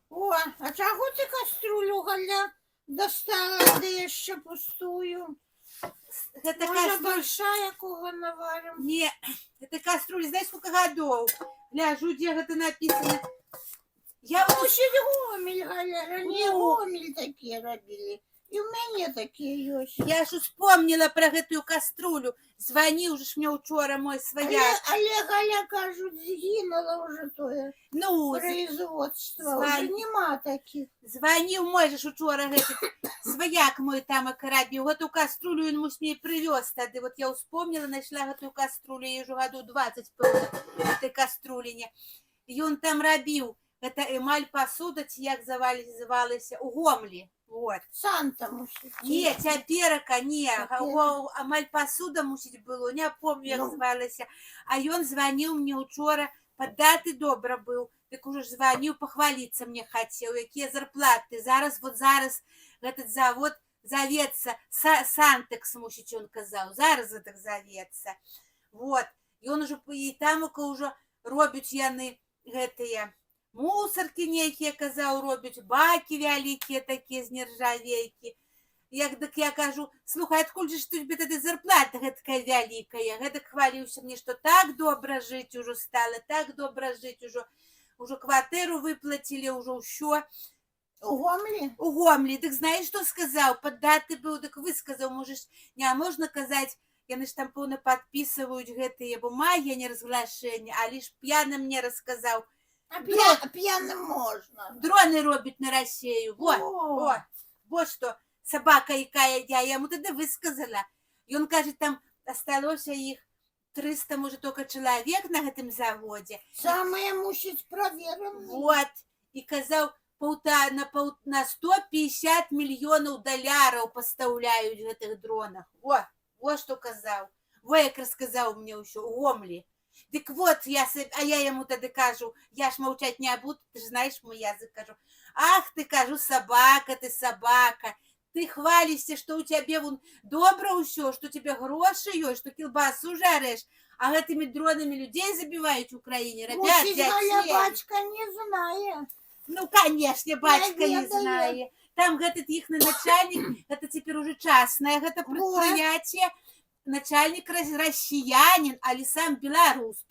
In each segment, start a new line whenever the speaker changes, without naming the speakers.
О, а чаго ты каструлю, Галя, достала, да яшчэ пустую?
Это
Можа,
кастрюль...
большая кого наварим?
Не, это кастрюль, знаешь, сколько годов? Гляжу, где это написано. Я вот...
Мусить Гомель, Галя, ранее
О.
Гомель такие робили. И у меня такие есть.
Я ж успомнила про гэтую каструлю. Звонил же ж мне учора мой свояк.
Але Галя, кажуть, згинула уже тое
Ну,
производство. Уже нема таких.
звонил мой же ж учора гэты свояк мой там акарабіў. Гэту каструлю ён муж мне привез тады. Вот я успомнила, нашла гэтую каструлю. Я уже году 20 было этой каструлине. И он там робіў. Это эмаль посуда, ці як звалася, у Гомлі. Вот.
Санта мусить.
Не, цяперака, не, амаль посуда мусіць было, не помню, як звалася. А ён званіў мне учора, падаты добра быў. Дык уже ж званіў, пахваліцца мне хацеў, якія зарплаты. Зараз этот завод завецца, Сантекс, мусіць, ён казаў, зараз гэтак завецца. Вот. І он уже, і там уже робяць яны гэтыя мусорки нейкія, казаў, робяць, бакі вялікія такія з нержавейкі. Дык я кажу, слухай, адкуль же ж тебе тады зарплата гэткая вялікая? Гэтак хваліўся мне, што так добра жыць ужо стала, так добра жыць ужо кватэру выплацілі, ужо ўсё.
У Гомлі?
У Гомлі. Дык знаеш, што сказаў? Паддаты быў, дык высказаў, можаш, не можна казаць, яны ж там, пэўна, падпісваюць гэтыя бумагі, а не разглашэння, а лишь п'яны мне расказаў.
А пьяным можно.
Дроны робят на Россию. Вот что собака якая я ему тогда высказала. И он кажет, там осталось их 300, может, только человек на этом заводе.
Самые мусить проверенные.
Вот. И казал, на 150 миллионов долларов поставляют в этих дронах. Вот что казал. Вот як рассказал мне еще у Гомлі. Дык вот, я ему тогда кажу, я ж молчать не буду, ты же знаешь мой язык, кажу. Ах, ты, кажу, собака, ты хвалишься, что у тебя вон добро усё, что у тебя гроши есть, что килбасу жаришь, а этими дронами людей забивают в Украине. Ребят,
Галя, батька не знает.
Ну, конечно, батька не знает. Там этот их начальник, это теперь уже частное, это предприятие. Начальник россиянин, али сам белорус.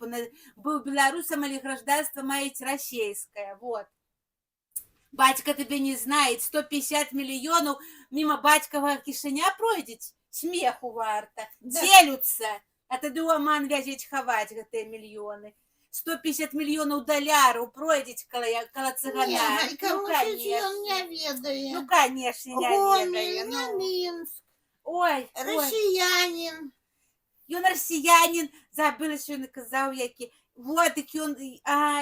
Был белорусом, али гражданство маете российское. Вот. Батька тебе не знает. 150 миллионов мимо батькова кишеня пройдет. Смеху варта. Да. Делются. А тады оман вязеть ховать гэтыя миллионы. 150 миллионов долларов пройдет кала цыгана.
Не, ну, конечно. Он не ведает.
Ну, конечно, не ведает.
Ну, Минск.
Ой,
россиянин.
Ён россиянин, забыла, що він казав, які. Вот, так он,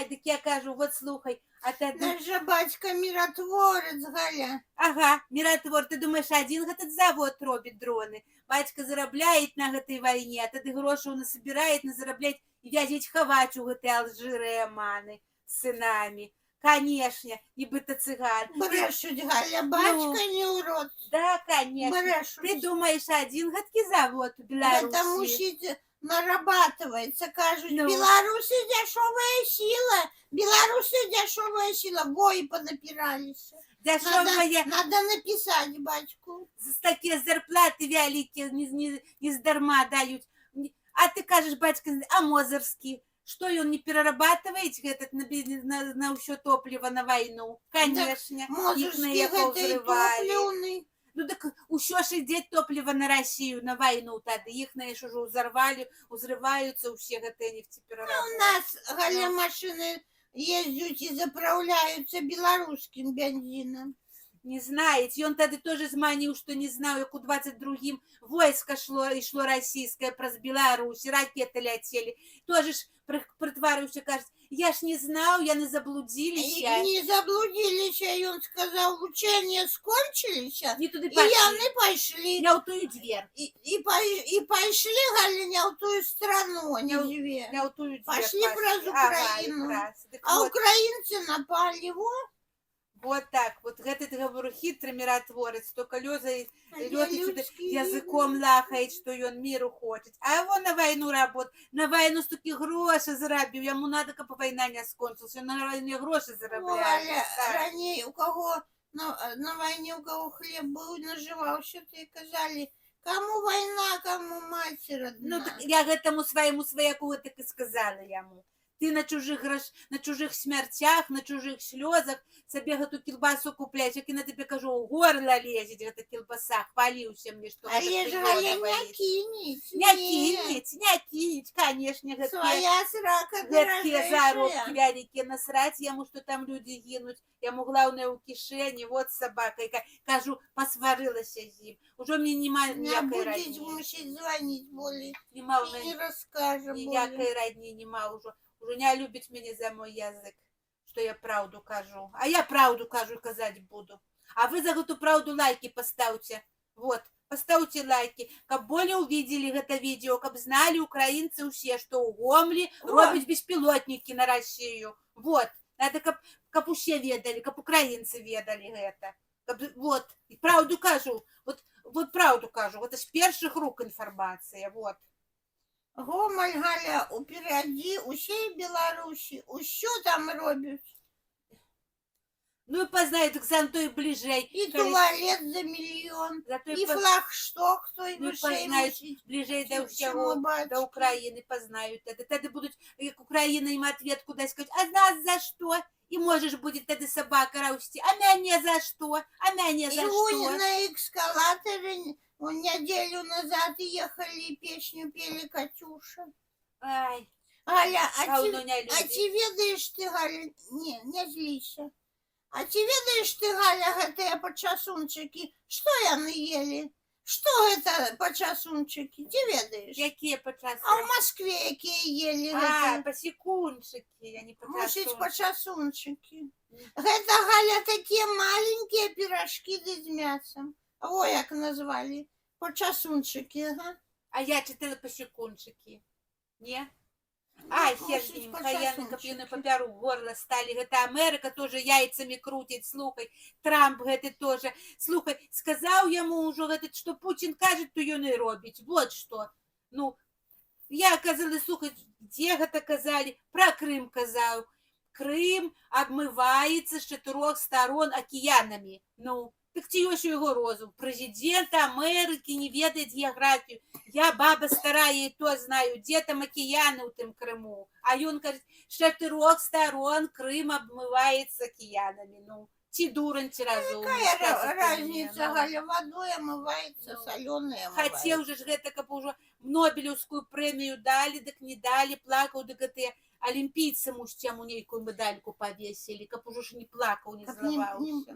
так я кажу, вот слухай. А ты...
Наш же батька миротворец, Галя.
Ага, миротвор. Ты думаешь, один этот завод робит дроны? Батька зарабляет на этой войне, а тады гроши он собирает, зарабляет и вязеть ховать у этой Алжиры Аманы с сынами. Конечно, нібито цыган.
Брешуть, Галя, батька не урод.
Да, конечно.
Брешуть.
Ты думаешь, один гадкий завод в Беларуси?
Потому что нарабатывается, кажут, Беларуси дешевая сила. Беларуси дешевая сила. Бои понапирались.
Дешевая.
Надо написать батьку.
Такие зарплаты великие, не здарма дают. А ты кажешь, батька, а Мозырский? Что, он не перерабатывает этот на все топливо на войну? Конечно.
Мозырский это топливный.
Ну так еще ж ідзе топливо на Россию, на войну тады. Их ж уже узрываются у всех это нефтеперерабатывают.
У нас, Галя, машины ездят и заправляются белорусским бензином.
Не знаете. И он тогда тоже зманил, что не знаю, как у 22-м войско шло российское праз Беларусь, ракеты летели. Тоже ж притваривался, кажется, я ж не знал, я не заблудились.
Не заблудились, и он сказал, учения скончились,
Не туди
и
пошли.
яны пошли.
Не у тую дверь.
И пошли, Галя, не в ту страну, а не
Не
две.
Не у тую дверь
Пошли праз
Ага,
Украину.
якраз. Так
А
вот,
украинцы напали,
вот так. Вот этот, говорю, хитрый миротворец, то колёза
людские
языком лахает, что он миру хочет. А его на войну работает. На войну столько грошей заробил. Ему надо, как война не скончилась. Он на войне гроши зарабляет.
Галя, ранее у кого на войне, у кого хлеб был, наживался, ты казали, кому война, кому мать родная.
Ну, так я этому своему свояку так и сказала ему. Ты на чужих смертях, на чужих слезах себе эту кілбасу купляешь, як і на тебе кажу, у горло лезет эта кілбаса, хвалился мне, что
Але ж Галя не кинет.
не кинет, конечно,
Своя срака
гэткі заробки
дорогая.
вялікія, насрать яму, что там люди гинуть, яму главное у кишені, вот собака, і кажу, посварилася з ним, уже мне нема
Не
ніякої
будешь
родні,
мусить звонить более.
нема
И не расскажем более.
ніякої родні, нема уже не любить меня за мой язык, что я правду кажу. А я правду кажу и казать буду. А вы за эту правду лайки поставьте. Вот, поставьте лайки. Каб более увидели это видео, каб знали украинцы все, что у Гомлі робят беспилотники на Россию. Вот, надо каб усе ведали, каб украинцы ведали это. Вот, и правду кажу. Вот правду кажу. Это с первых рук информация. Вот.
Гомель, Галя, упереди усей Беларусі. Усё там робят.
Ну и познают, так сам то и ближей.
И туалет за миллион.
Зато
И флагшток, той
ну,
вышей
познають
мусить.
ближей до
Чому
всього,
бачите?
до України познають. Тоді будуть, як Україна їм ответ кудись сказати, а нас за що? І можеш буде тоді собака рости, а мене за що? А мене за
И
що?
на эскалаторе неделю назад ехали, песню пели Катюша.
Ай,
Галя,
говно не
а
люди.
ти ведаешь ты, Галя, не злися. А ти ведаешь ты, Галя, гэтыя пачасунчыкі, што яны ели? Что это пачасунчыкі, ты ведаешь?
Якія по часу?
А в Москве якія ели
А,
гэта?
посекунчики, я не по
Мусить
часу.
пачасунчыкі. Гэта, Галя, такие маленькие пирожки з мясом. Ой, як назвали. Пачасунчыкі, ага.
А я читала посекунчики. Не? Ай, хер
Мусить
з ним,
пачасунчики.
хаяны кап'юны папяру в горло стали. Гэта Америка тоже яйцами крутит, слухай. Трамп гэты тоже. Слухай, сказал ему уже этот, что Путин кажет, то ён и робить. Вот что. Ну, я казала, слухай, где гэта казали? Про Крым казал. Крым обмывается с 4 сторон океанами. Ну, так ці ёсць у яго розум. Прэзідэнт Амерыкі не ведае геаграфію. Я баба старая, і то знаю, дзе там акіяны ў тым Крыму. А ён кажа, з 4 сторон Крым обмываецца океанами. Ну, ці дурань, ці разумны.
Какая разница, Галя, водой омывается,
Ну,
соленая
Хацеў же ж гэта, каб ужо Нобелевскую прэмію далі, дык не далі, плакаў, дык гэтыя олимпийцы яму нейкую медальку повесили, каб уже ж не плакал, не зловался.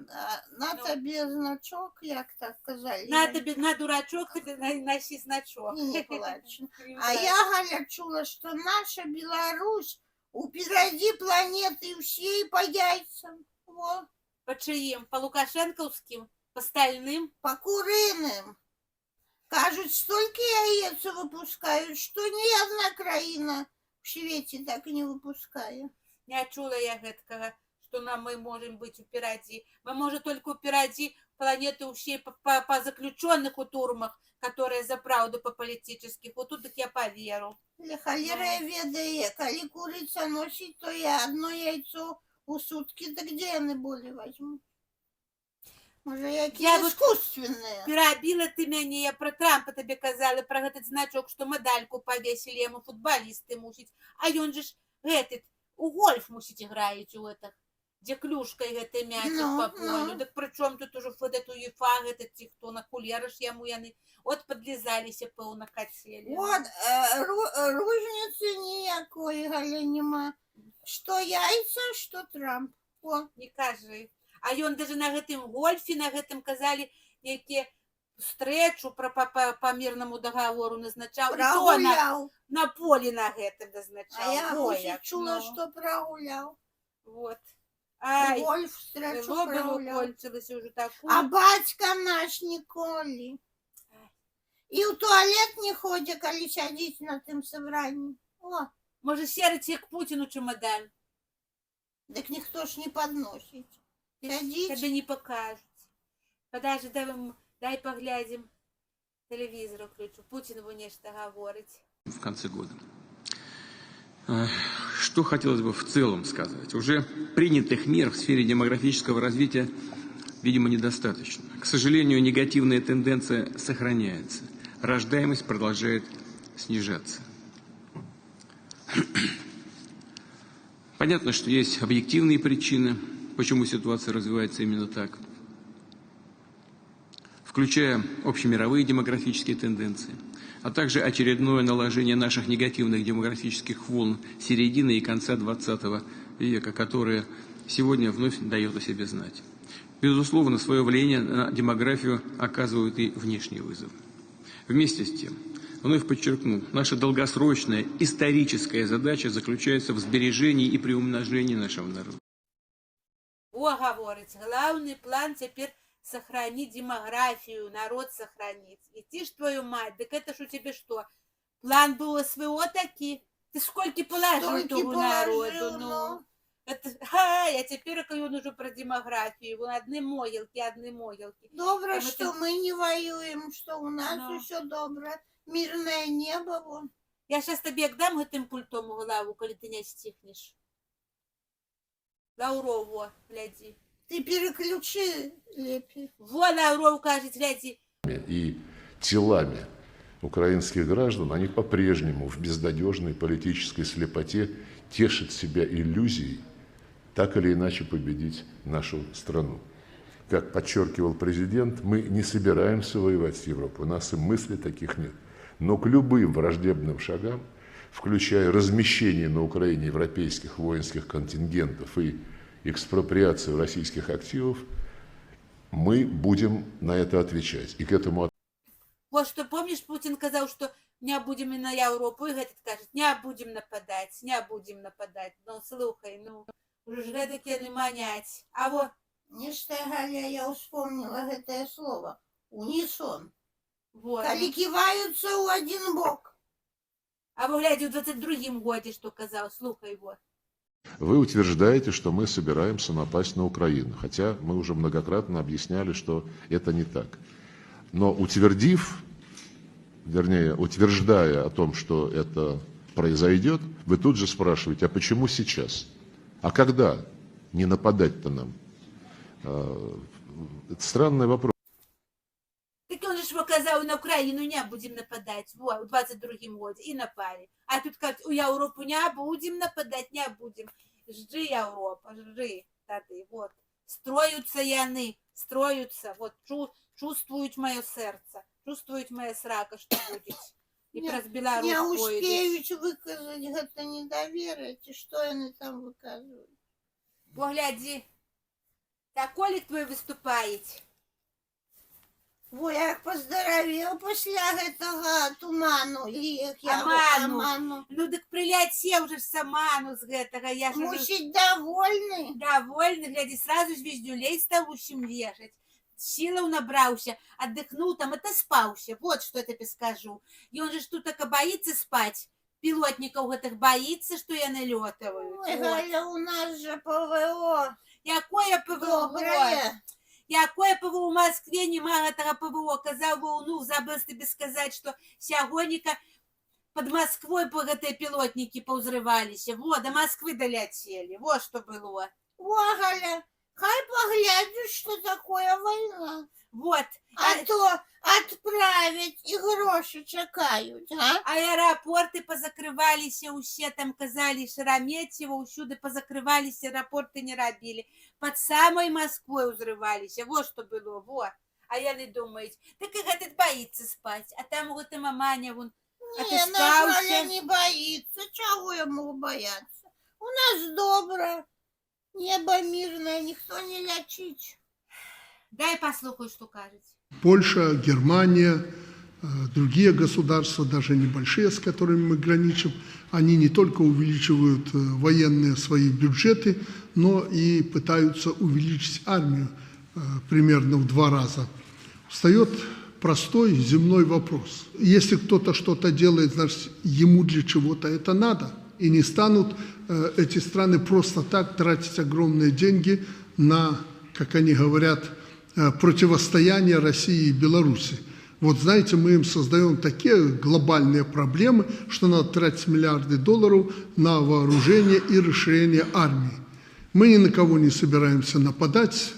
На
Ну.
тебе значок, як так казали.
На тебе, на дурачок, носи значок.
Не плачь. А я, Галя, чула, что наша Беларусь упереди планеты всей по яйцам. Вот.
По чиим? По лукашенковским? По стальным?
По куриным. Кажуть, столько яиц выпускают, что ни одна краина в свете так не выпускает.
Не чула я гэткага, что мы можем быть упереди. Мы можем только упереди планеты всей по заключенных у турмах, которые за правду по политических. Вот тут так я поверу.
Холера ведае, коли курица носит, то я одно яйцо у сутки, да где они более возьму? Може, які
Я вот
искусственные.
Перебила ты мяне, я про Трампа тебе казала, про этот значок, что медальку повесили ему футболисты мусить. А ён же ж этот, у гольф мусить играет у этих, где клюшкой гэты мячик
Ну,
по полю.
ну.
Так причем тут уже вот эту ЕФА, этот хто на кулерыш яму яны, от подлезалися пэўна хотели.
Вот, розницы ніякої, Галя, нема. Что яйца, что Трамп. О,
Не кажи. А ён даже на гэтым гольфе, на гэтым казалі, нейкія стрэчу па мірнаму дагавору назначаў. І то
Прогулял.
на полі на гэтым
А
назначаў.
я
Во
хоч
як,
чула,
ну.
что прогулял.
Вот.
И
Ай,
гольф встречу
было
прогулял.
кончилось уже таку.
А батька наш Николи. И в туалет не ходит, коли сядить на тем собрании. О,
Може, серце к Путіну чемодан.
так никто ж не подносит. Сядить.
Тебе не покажуть. Подожди, дай поглядим. Телевизор включу. Путин его нечто говорить.
В конце года. Что хотелось бы в целом сказать? Уже принятых мер в сфере демографического развития, видимо, недостаточно. К сожалению, негативная тенденция сохраняется. Рождаемость продолжает снижаться. Понятно, что есть объективные причины, почему ситуация развивается именно так, включая общемировые демографические тенденции, а также очередное наложение наших негативных демографических волн середины и конца XX века, которое сегодня вновь дает о себе знать. Безусловно, свое влияние на демографию оказывают и внешние вызовы. Вместе с тем, вновь подчеркну, наша долгосрочная историческая задача заключается в сбережении и приумножении нашего народа.
О, говорить, главный план теперь сохранить демографию, народ сохранить. Идти ж твою мать, так это ж у тебя что? План был СВО таки? Ты сколько положил
Столько
того
положил,
народу?
ну.
Это, а теперь он уже про демографию. Вон одни могилки.
Добро,
А мы
что
тут-
мы не воюем, что у нас
Ну.
еще добро. Мирное небо вон.
Я сейчас тебе дам гэтым пультом у голову, коли ты не стихнешь. Лаўроў, во, гляди.
Ты переключи, Лепи.
Во, Лаўроў, кажет, гляди.
И телами украинских граждан, они по-прежнему в безнадежной политической слепоте тешат себя иллюзией так или иначе победить нашу страну. Как подчеркивал президент, мы не собираемся воевать с Европой, у нас и мыслей таких нет. Но к любым враждебным шагам, включая размещение на Украине европейских воинских контингентов и экспроприацию российских активов, мы будем на это отвечать. И к этому
Вот что, помнишь, Путин сказал, что не будем и на Европу, и этот кажет, не будем нападать. Ну, слухай, ну, уже ж гэтакі не манять. А вот,
Нечто, Галя, я вспомнила это слово. Унисон.
вот.
Коли киваются в один бок.
А вы глядите, в 22-м году, что казал, слухай, вот.
Вы утверждаете, что мы собираемся напасть на Украину, хотя мы уже многократно объясняли, что это не так. Но утверждая о том, что это произойдет, вы тут же спрашиваете, а почему сейчас? А когда не нападать-то нам? Это странный вопрос.
Так он же показал, на Украину не будем нападать, вот, в 22-м году, и напали. А тут кажуть, у Европу не будем нападать, не будем. Жди, Европа, жди, тады, вот. Строятся яны, вот, чувствуют мое сердце, чувствуют моя срака, что будет. И
Не-
праз
Не
Беларусь пойдет.
успеют выказать это недоверие. Что они там выказывают?
Погляди, так Олег твой выступает.
Ой, як поздоровел після гэтага туману.
Аману. Ну, так приляцеў уже ж саману з гэтага, я ж уже
Мусить довольны.
довольны, глядзі, сразу звездюлей стал усім вешать. Силаў набраўся, отдыхнул там, отоспаўся. Вот что я тебе скажу. И он же ж тут так боится спать. Пилотников гэтых боится, что яны лётаваюць.
Ой,
Вот.
Галя, у нас же ПВО.
Якое ПВО?
Доброе.
Якое ПВО в Москве, нема гэтага ПВО. Казаў бы, ну, забыл тебе сказать, что сягонька под Москвой по гэтай пилотники поузрываліся. Во, до Москвы доляцелі. Вот что было.
О, Галя, хай поглядишь, что такое война.
Вот.
А то отправить и гроши чекают, а?
Аэропорты позакрываліся, усе там казалі Шереметьево, усюды позакрываліся, аэропорты не рабілі. Под самой Москвой узрываліся. Вот что было, вот. А яны думаюць, так и этот боится спать. А там вот и маманя, вон,
Не, наша Галя не боится. Чего я могу бояться? У нас добро. Небо мирное, никто не лячить.
Дай послухаю, что кажете.
Польша, Германия, другие государства, даже небольшие, с которыми мы граничим, они не только увеличивают военные свои бюджеты, но и пытаются увеличить армию примерно в 2 раза. Встает простой земной вопрос. Если кто-то что-то делает, значит, ему для чего-то это надо. И не станут эти страны просто так тратить огромные деньги на, как они говорят, противостояние России и Беларуси. Вот знаете, мы им создаем такие глобальные проблемы, что надо тратить миллиарды долларов на вооружение и расширение армии. Мы ни на кого не собираемся нападать,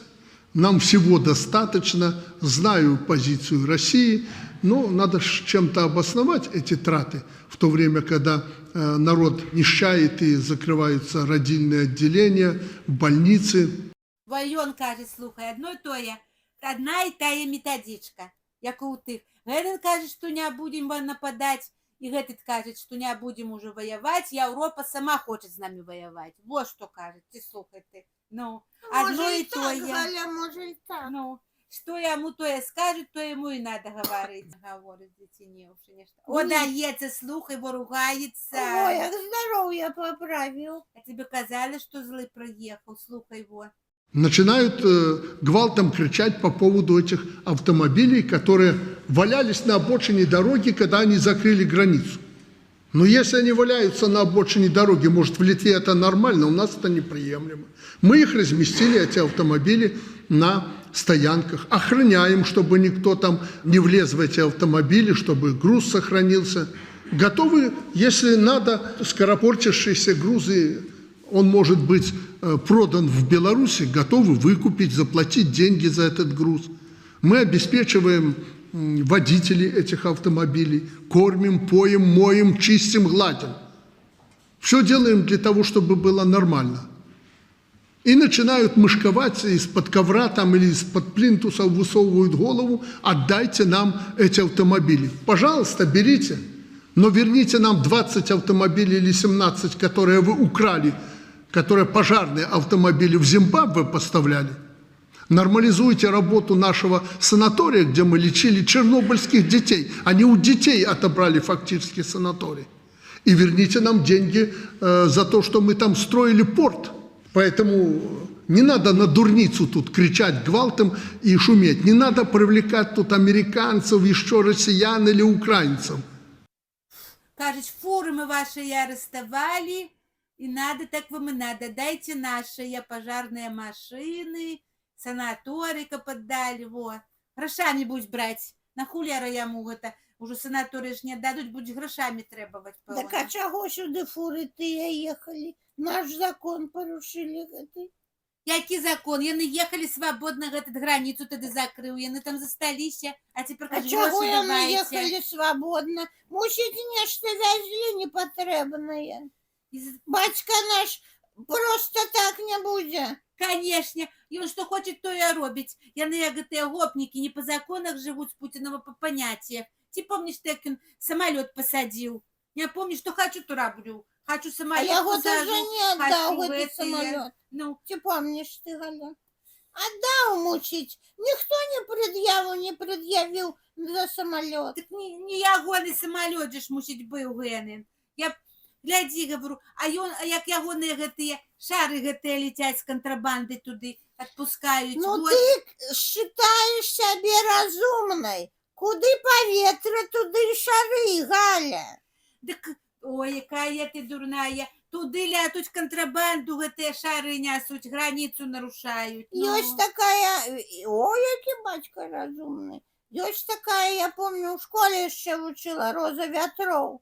нам всего достаточно, знаю позицию России, но надо чем-то обосновать эти траты, в то время, когда народ нищает и закрываются родильные отделения, больницы.
Вайон каже, слухай, одна і тая методичка, як у тых. Гэтын каже, што не будем нападать, і гэтый каже, што не будем уже воевать, и Европа сама хочет с нами воевать. Вот что кажет, ты слухай ты. Ну, одно
Может
и
и
то
так,
я.
Галя, может и так.
Ну, что ему то я скажет, то ему и надо говорить. Говорит, детеневши нечто. О, дається, слухай, бо ругається.
Ой, як здоровье поправил.
А тебе казали, что злый проехал, слухай его.
Начинают гвалтом кричать по поводу этих автомобилей, которые валялись на обочине дороги, когда они закрыли границу. Но если они валяются на обочине дороги, может, в Литве это нормально, у нас это неприемлемо. Мы их разместили, эти автомобили, на стоянках, охраняем, чтобы никто там не влез в эти автомобили, чтобы груз сохранился. Готовы, если надо, скоропортящиеся грузы, он может быть продан в Беларуси, готовы выкупить, заплатить деньги за этот груз. Мы обеспечиваем водителей этих автомобилей, кормим, поем, моем, чистим, гладим. Все делаем для того, чтобы было нормально. И начинают мышковать из-под ковра там, или из-под плинтуса, высовывают голову: отдайте нам эти автомобили. Пожалуйста, берите, но верните нам 20 автомобилей или 17, которые вы украли, которые пожарные автомобили в Зимбабве поставляли. Нормализуйте работу нашего санатория, где мы лечили чернобыльских детей. Они у детей отобрали фактически санаторий. И верните нам деньги за то, что мы там строили порт. Поэтому не надо на дурницу тут кричать гвалтом и шуметь. Не надо привлекать тут американцев, еще россиян или украинцев.
Кажуть, фуры мы ваши арестовали, и надо, так вам и надо. Дайте наши пожарные машины, санаторика поддали, вот. Грошами будешь брать. На хуляра яму это. Уже санатории ж не дадут, будешь грошами требовать.
Так а чего сюда фуры тыя ехали? Наш закон порушили гэты.
Який закон? Яны ехали свободно, этот границу тогда закрыл, яны там засталіся, а теперь
А
кажуть,
чего
гроші
яны
давайте.
ехали свободно? Мусить нечто везли непотребное. Батька наш просто так не будет.
Конечно, и он что хочет, то и робить. Яны, як гэтыя гопники, не по законах живут с Путинова по понятиях. Ты помнишь, как он самолет посадил? Я помню, что хочу, то раблю. Хочу
А
самолет
я вот
посажу,
уже не отдал
хочу
этот
это,
самолет.
Ну,
Ты помнишь, ты, Галя? Отдал мучить. Никто не предъявил за самолет.
так не ягоный самолет же ж мусить был генен. Я гляди, говорю, а як ягоные гэтыя шары гэтыя летять с контрабандой туды, отпускают.
Ну
вот.
ты считаешь себя разумной. Куды поветра, туды и шары, Галя.
Так, ой, якая ты дурная. Туды лятуть контрабанду, гэтыя шары нясуть, границу нарушают. Ну.
Есть такая... Ой, який батька разумный. Есть такая, я помню, в школе еще учила, Роза Вятров.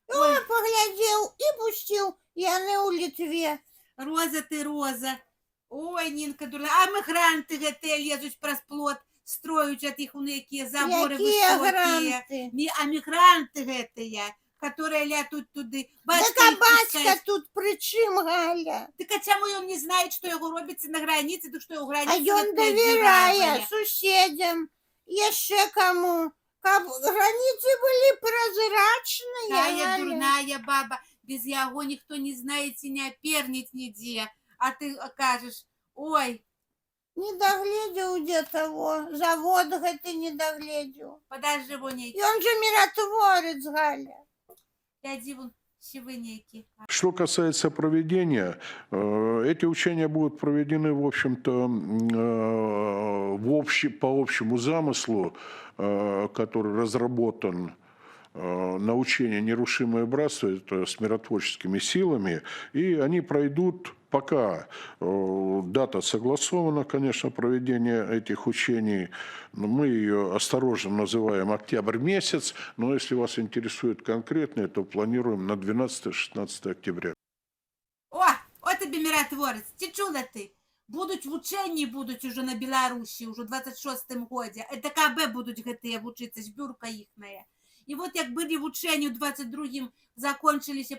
Ой, поглядел и пустил. Яны у Литве.
Роза ты, Роза. Ой, Нинка дурная. А мигранты гэтыя лезуть праз плот, строють от их якія заборы
Якія
высокие.
гранты?
А мигранты гэтыя, которые лятуть туды.
Так а батька тут при чим, Галя?
Так а чаму ён не знает, что его робится на границе, так что его граница
А ён доверяе суседям, еще кому. Каб границы были прозрачные,
Такая
Галя.
дурная баба. Без яго никто не знает и не опернет нигде. а ты кажешь, ой,
Не догледзеў дзе таго, завод гэты не догледзеў.
подожди, вон нейкі,
Ён жа міратворец, Галя.
гляди, вон сівы нейкі.
Что касается проведения, эти учения будут проведены, в общем-то, по общему замыслу, который разработан на учение «Нерушимое братство», это с миротворческими силами, и они пройдут, пока дата согласована, конечно, проведение этих учений. Мы ее осторожно называем октябрь месяц, но если вас интересует конкретное, то планируем на 12-16 октября.
О, от тобі миротворець, ти чула ти? Будуть в ученні, будуть уже на Білорусі, уже в 26-м годі. Это КБ будуть гэтыя вучитися, збюрка їхная. І вот як были в ученні у 22-м закончились и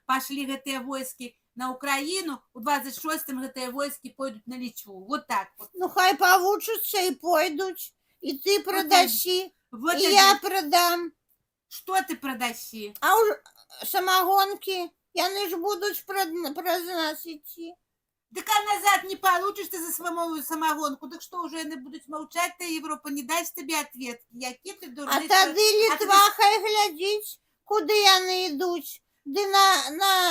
пошли гэтыя войски на Украину, у 26-м гэтыя войски пойдут на Литву. Вот так вот.
Ну, хай повучатся и пойдут. И ты продаси,
Вот
и
это-
я продам.
Что ты продаси?
А уж самогонки, яны ж будут праз нас идти.
Так а назад не получишь ты за самому самогонку. Так что уже они будут молчать, то Европа не даст тебе ответки. Які ти
А
дурний.
тады Литва хай глядзіць, куды яны ідуць. Ды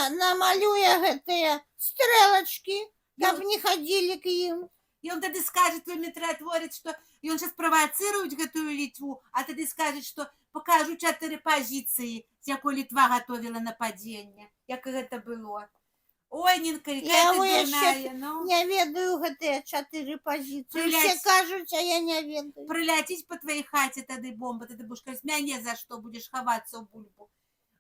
намалюе гэтыя стрелочки, каб не ходили к ім.
И он тогда скажет, твой миротворец, что... И он сейчас провоцирует гэтую Литву, а тогда скажет, что покажу 4 позиции, с якой Литва готовила нападение. Як это было. Ой, Нинка,
Я
какая
его
ты
яшчэ
дурная. Ну,
не ведаю гэтыя 4 позиции.
Блядь.
Все кажуць, а я не ведаю.
прилетить по твоей хате тогда бомба, ты будешь сказать, меня за что будешь ховаться в бульбу.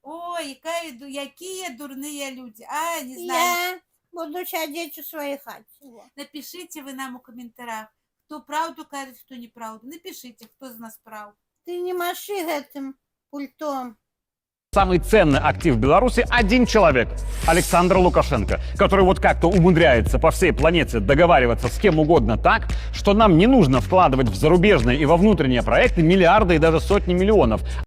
Ой, какие дурные люди. А, не знаю.
Я буду сядзець у сваёй хаце. Во.
Напишите вы нам у комментариях, кто правду кажет, кто неправду. Напишите, кто из нас прав.
Ты не маши гэтым пультом.
Самый ценный актив Беларуси – один человек – Александр Лукашенко, который вот как-то умудряется по всей планете договариваться с кем угодно так, что нам не нужно вкладывать в зарубежные и во внутренние проекты миллиарды и даже сотни миллионов.